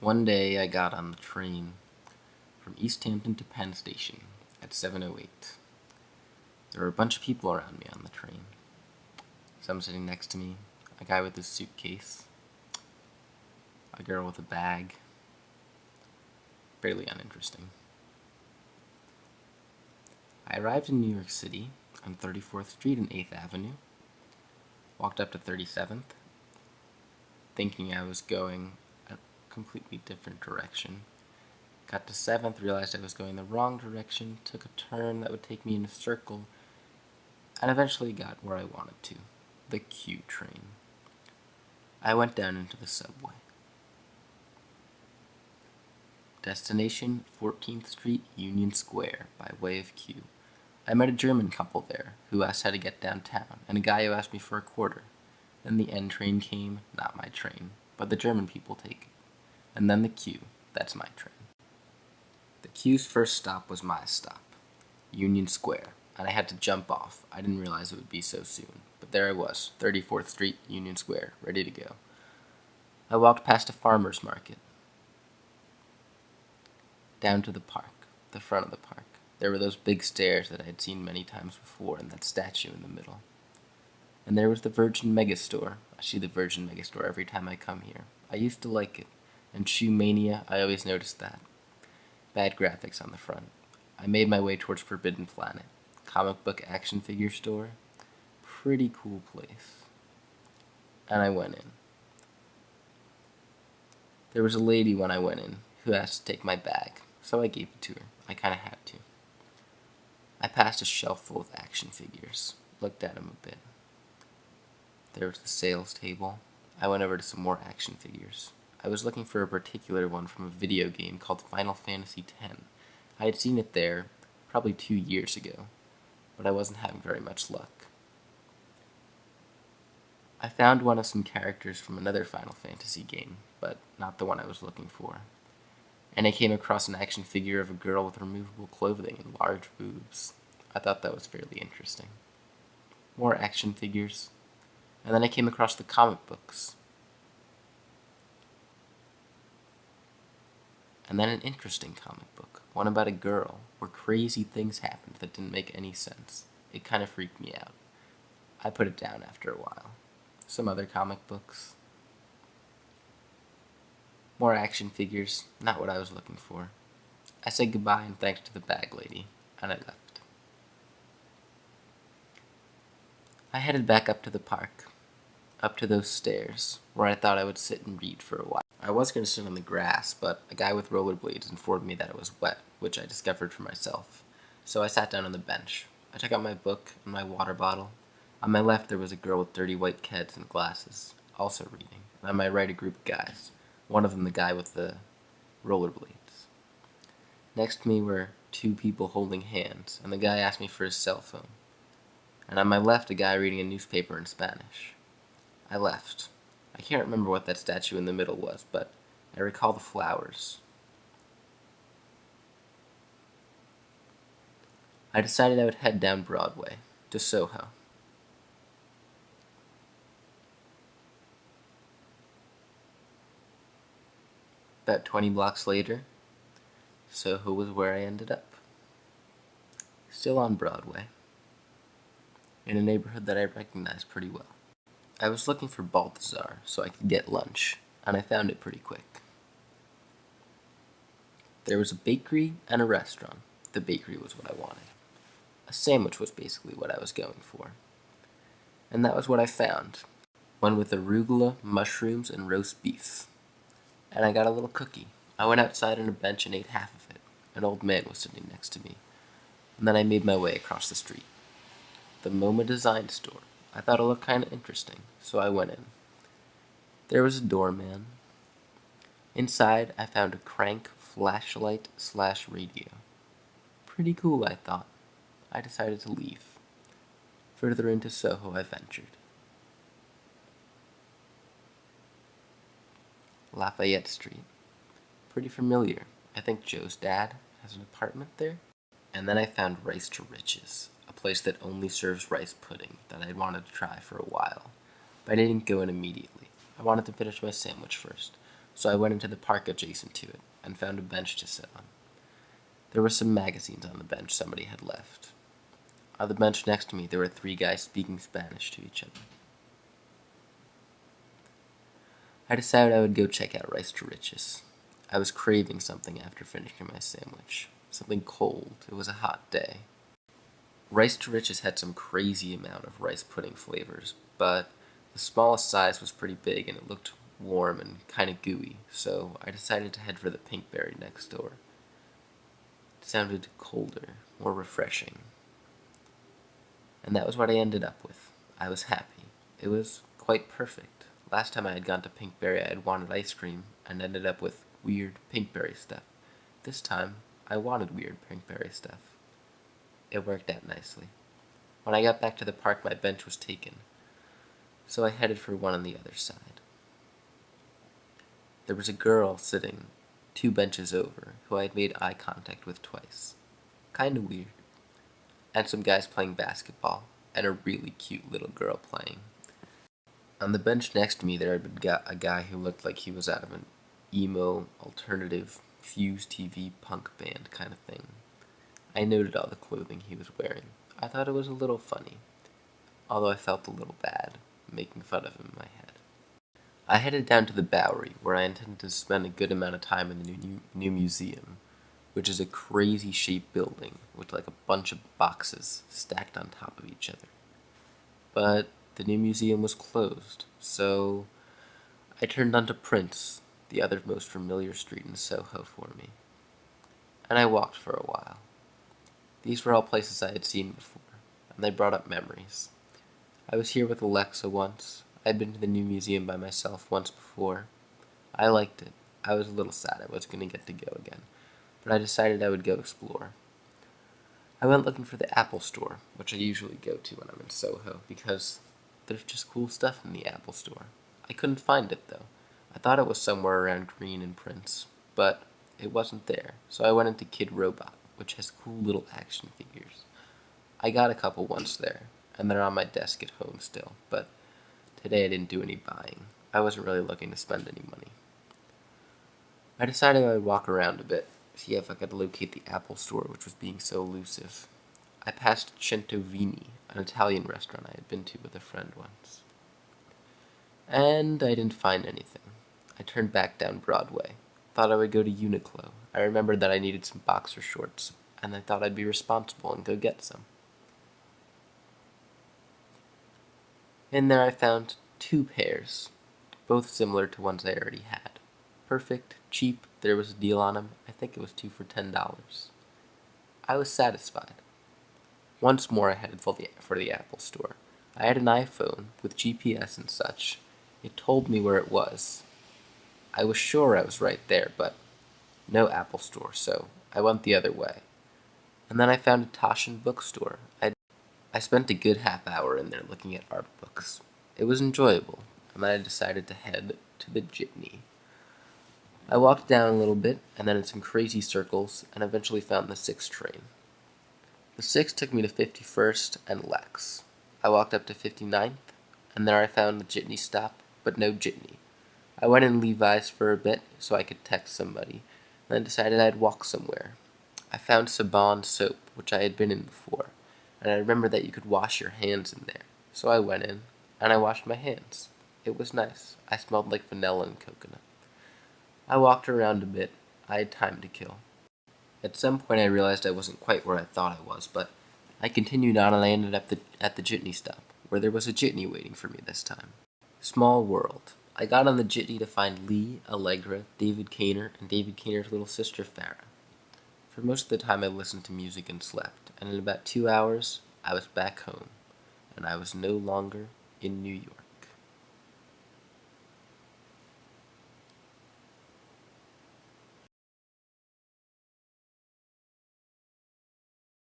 One day I got on the train from East Hampton to Penn Station at 7:08. There were a bunch of people around me on the train. Some sitting next to me, a guy with his suitcase, a girl with a bag. Fairly uninteresting. I arrived in New York City on 34th Street and 8th Avenue, walked up to 37th, thinking I was going a completely different direction. Got to 7th, realized I was going the wrong direction, took a turn that would take me in a circle, and eventually got where I wanted to, the Q train. I went down into the subway. Destination 14th Street, Union Square, by way of Q. I met a German couple there who asked how to get downtown, and a guy who asked me for a quarter. Then the N train came, not my train, but the German people take it. And then the Q, that's my train. The Q's first stop was my stop, Union Square, and I had to jump off. I didn't realize it would be so soon, but there I was, 34th Street, Union Square, ready to go. I walked past a farmer's market, down to the park, the front of the park. There were those big stairs that I had seen many times before, and that statue in the middle. And there was the Virgin Megastore. I see the Virgin Megastore every time I come here. I used to like it, and Shoe Mania, I always noticed that. Bad graphics on the front. I made my way towards Forbidden Planet, comic book action figure store. Pretty cool place. And I went in. There was a lady when I went in who asked to take my bag, so I gave it to her. I kinda had to. I passed a shelf full of action figures, looked at them a bit. There was the sales table. I went over to some more action figures. I was looking for a particular one from a video game called Final Fantasy X. I had seen it there probably 2 years ago, but I wasn't having very much luck. I found one of some characters from another Final Fantasy game, but not the one I was looking for. And I came across an action figure of a girl with removable clothing and large boobs. I thought that was fairly interesting. More action figures. And then I came across the comic books. And then an interesting comic book, one about a girl, where crazy things happened that didn't make any sense. It kind of freaked me out. I put it down after a while. Some other comic books. More action figures, not what I was looking for. I said goodbye and thanks to the bag lady, and I left. I headed back up to the park, up to those stairs, where I thought I would sit and read for a while. I was going to sit on the grass, but a guy with rollerblades informed me that it was wet, which I discovered for myself. So I sat down on the bench. I took out my book and my water bottle. On my left there was a girl with dirty white kids and glasses, also reading, and on my right a group of guys. One of them the guy with the rollerblades. Next to me were 2 people holding hands, and the guy asked me for his cell phone. And on my left a guy reading a newspaper in Spanish. I left. I can't remember what that statue in the middle was, but I recall the flowers. I decided I would head down Broadway, to Soho. About 20 blocks later, Soho was where I ended up. Still on Broadway, in a neighborhood that I recognized pretty well. I was looking for Balthazar so I could get lunch, and I found it pretty quick. There was a bakery and a restaurant. The bakery was what I wanted. A sandwich was basically what I was going for. And that was what I found. One with arugula, mushrooms, and roast beef. And I got a little cookie. I went outside on a bench and ate half of it. An old man was sitting next to me. And then I made my way across the street. The MoMA Design Store. I thought it looked kind of interesting, so I went in. There was a doorman. Inside, I found a crank flashlight/radio. Pretty cool, I thought. I decided to leave. Further into Soho I ventured. Lafayette Street. Pretty familiar. I think Joe's dad has an apartment there. And then I found Rice to Riches, a place that only serves rice pudding that I'd wanted to try for a while. But I didn't go in immediately. I wanted to finish my sandwich first. so I went into the park adjacent to it and found a bench to sit on. There were some magazines on the bench somebody had left. On the bench next to me, there were 3 guys speaking Spanish to each other. I decided I would go check out Rice to Riches. I was craving something after finishing my sandwich. Something cold. It was a hot day. Rice to Riches had some crazy amount of rice pudding flavors, but the smallest size was pretty big and it looked warm and kind of gooey, so I decided to head for the Pinkberry next door. It sounded colder, more refreshing. And that was what I ended up with. I was happy. It was quite perfect. Last time I had gone to Pinkberry, I had wanted ice cream and ended up with weird Pinkberry stuff. This time, I wanted weird Pinkberry stuff. It worked out nicely. When I got back to the park, my bench was taken, so I headed for one on the other side. There was a girl sitting 2 benches over who I had made eye contact with twice. Kinda weird. And some guys playing basketball, and a really cute little girl playing. On the bench next to me, there had been a guy who looked like he was out of an emo, alternative, Fuse TV punk band kind of thing. I noted all the clothing he was wearing. I thought it was a little funny, although I felt a little bad, making fun of him in my head. I headed down to the Bowery, where I intended to spend a good amount of time in the new museum, which is a crazy-shaped building with like a bunch of boxes stacked on top of each other. But the new museum was closed, so I turned onto Prince, the other most familiar street in Soho for me, and I walked for a while. These were all places I had seen before, and they brought up memories. I was here with Alexa once. I had been to the new museum by myself once before. I liked it. I was a little sad I wasn't going to get to go again, but I decided I would go explore. I went looking for the Apple Store, which I usually go to when I'm in Soho, because there's just cool stuff in the Apple Store. I couldn't find it, though. I thought it was somewhere around Green and Prince, but it wasn't there, so I went into Kid Robot, which has cool little action figures. I got a couple once there, and they're on my desk at home still, but today I didn't do any buying. I wasn't really looking to spend any money. I decided I would walk around a bit, see if I could locate the Apple Store, which was being so elusive. I passed Centovini, an Italian restaurant I had been to with a friend once. And I didn't find anything. I turned back down Broadway. Thought I would go to Uniqlo. I remembered that I needed some boxer shorts, and I thought I'd be responsible and go get some. In there I found 2 pairs, both similar to ones I already had. Perfect, cheap, there was a deal on them. I think it was 2 for $10. I was satisfied. Once more I headed for the Apple Store. I had an iPhone with GPS and such. It told me where it was. I was sure I was right there, but no Apple Store, so I went the other way. And then I found a Taschen bookstore. I spent a good half hour in there looking at art books. It was enjoyable, and then I decided to head to the Jitney. I walked down a little bit, and then in some crazy circles, and eventually found the 6 train. The 6 took me to 51st and Lex. I walked up to 59th, and there I found the Jitney stop, but no Jitney. I went in Levi's for a bit so I could text somebody, and then decided I'd walk somewhere. I found Saban soap, which I had been in before, and I remembered that you could wash your hands in there. So I went in, and I washed my hands. It was nice. I smelled like vanilla and coconut. I walked around a bit. I had time to kill. At some point I realized I wasn't quite where I thought I was, but I continued on and I ended up at the Jitney stop, where there was a Jitney waiting for me this time. Small world. I got on the Jitney to find Lee, Allegra, David Kaner, and David Kaner's little sister Farah. For most of the time I listened to music and slept, and in about 2 hours I was back home, and I was no longer in New York.